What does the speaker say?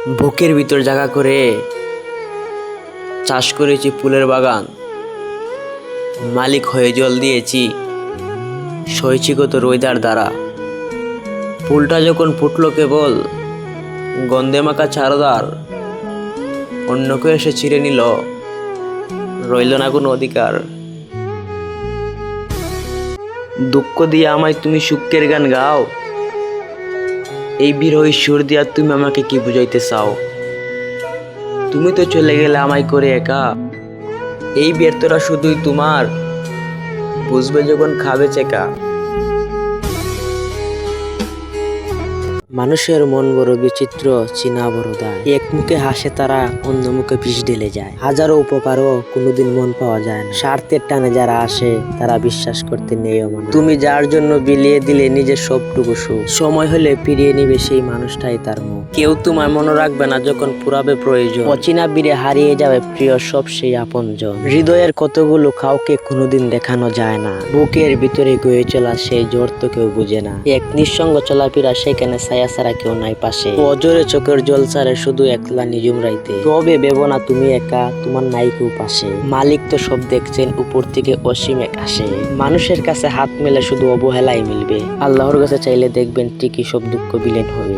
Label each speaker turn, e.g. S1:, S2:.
S1: বুকের ভিতর জায়গা করে চাষ করেছি ফুলের বাগান, মালিক হয়ে জল দিয়েছি, সইছি কত রোদার দ্বারা। ফুলটা যখন ফুটলো কেবল গন্ধে মাখা চারদার, অন্য কেউ এসে ছিঁড়ে নিল, রইল না কোনো অধিকার। দুঃখ দিয়ে আমায় তুমি সুখের গান গাও, এই বিরহ সুর দিয়া তুমি আমাকে কি বুঝাইতে চাও? তুমি তো চলে গেলে আমায় করে একা, এই ব্যর্থটা শুধুই তোমার, বুঝবে যখন খাবে চেকা। মানুষের মন বড় বিচিত্র, চিনা বড় দায়। এক মুখে হাসে তারা, অন্য মুখে বিষ ঢেলে যায়। হাজারো উপকারও কোনোদিন মন পাওয়া যায় না। স্বার্থের টানে যারা আসে তারা বিশ্বাস করতে নেইও মানে। তুমি যার জন্য বিলিয়ে দিলে নিজের সবটুকু সুখ, সময় হলে ফিরিয়ে নিবে সেই মানুষটাই তার মুখ। কেউ তোমার মনে রাখবে না যখন পুরাবে প্রয়োজন, অচেনা বীরে হারিয়ে যাবে প্রিয় সব সেই আপনজন। হৃদয়ের কতগুলো কাউকে কোনোদিন দেখানো যায় না, বুকের ভিতরে গয়ে চলা সেই জোর তো কেউ বুঝে না। এক নিঃসঙ্গ চলাফেরা সেখানে ছায়া ছাড়া কেউ নাই পাশে, অজরে চোখের জল ছাড়ে শুধু একলা নিজুম রাইতে। তবে ভেবো না তুমি একা, তোমার নাই কেউ পাশে, মালিক তো সব দেখছেন উপর থেকে অসীম এক আসে। মানুষের কাছে হাত মেলে শুধু অবহেলাই মিলবে, আল্লাহর কাছে চাইলে দেখবেন ঠিকই সব দুঃখ বিলীন হবে।